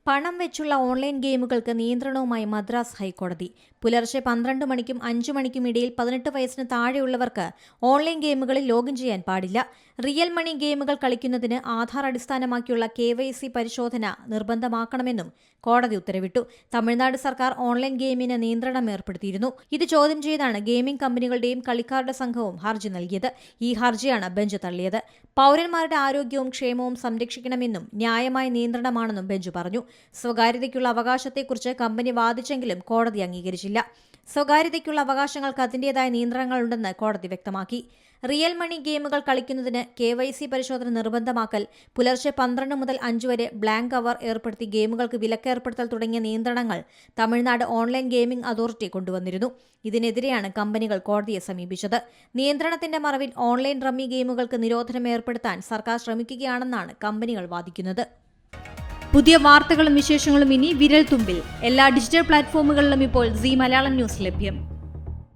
പണം വെച്ചുള്ള ഓൺലൈൻ ഗെയിമുകൾക്ക് നിയന്ത്രണവുമായി മദ്രാസ് ഹൈക്കോടതി. പുലർച്ചെ 12 മണിക്കും 5 മണിക്കും ഇടയിൽ 18 വയസ്സിന് താഴെയുള്ളവർക്ക് ഓൺലൈൻ ഗെയിമുകളിൽ ലോഗിൻ ചെയ്യാൻ പാടില്ല. റിയൽ മണി ഗെയിമുകൾ കളിക്കുന്നതിന് ആധാർ അടിസ്ഥാനമാക്കിയുള്ള KYC പരിശോധന നിർബന്ധമാക്കണമെന്നും കോടതി ഉത്തരവിട്ടു. തമിഴ്നാട് സർക്കാർ ഓൺലൈൻ ഗെയിമിന് നിയന്ത്രണം ഏർപ്പെടുത്തിയിരുന്നു. ഇത് ചോദ്യം ചെയ്താണ് ഗെയിമിംഗ് കമ്പനികളുടെയും കളിക്കാരുടെ സംഘവും ഹർജി നൽകിയത്. ഈ ഹർജിയാണ് ബെഞ്ച് തള്ളിയത്. പൌരന്മാരുടെ ആരോഗ്യവും ക്ഷേമവും സംരക്ഷിക്കണമെന്നും ന്യായമായ നിയന്ത്രണമാണെന്നും ബെഞ്ച് പറഞ്ഞു. സ്വകാര്യതയ്ക്കുള്ള അവകാശത്തെക്കുറിച്ച് കമ്പനി വാദിച്ചെങ്കിലും കോടതി അംഗീകരിച്ചില്ല. സ്വകാര്യതയ്ക്കുള്ള അവകാശങ്ങൾക്ക് അതിന്റേതായ നിയന്ത്രണങ്ങളുണ്ടെന്ന് കോടതി വ്യക്തമാക്കി. റിയൽ മണി ഗെയിമുകൾ കളിക്കുന്നതിന് KYC പരിശോധന നിർബന്ധമാക്കൽ, പുലർച്ചെ 12 മുതൽ 5 വരെ ബ്ലാങ്ക് അവർ ഏർപ്പെടുത്തി ഗെയിമുകൾക്ക് വിലക്കേർപ്പെടുത്തൽ തുടങ്ങിയ നിയന്ത്രണങ്ങൾ തമിഴ്നാട് ഓൺലൈൻ ഗെയിമിംഗ് അതോറിറ്റി കൊണ്ടുവന്നിരുന്നു. ഇതിനെതിരെയാണ് കമ്പനികൾ കോടതിയെ സമീപിച്ചത്. നിയന്ത്രണത്തിന്റെ മറവിൽ ഓൺലൈൻ റമ്മി ഗെയിമുകൾക്ക് നിരോധനം ഏർപ്പെടുത്താൻ സർക്കാർ ശ്രമിക്കുകയാണെന്നാണ് കമ്പനികൾ വാദിക്കുന്നത്. പുതിയ വാർത്തകളും വിശേഷങ്ങളും ഇനി വിരൽ തുമ്പിൽ. എല്ലാ ഡിജിറ്റൽ പ്ലാറ്റ്ഫോമുകളിലും ഇപ്പോൾ സീ മലയാളം ന്യൂസ് ലഭ്യം.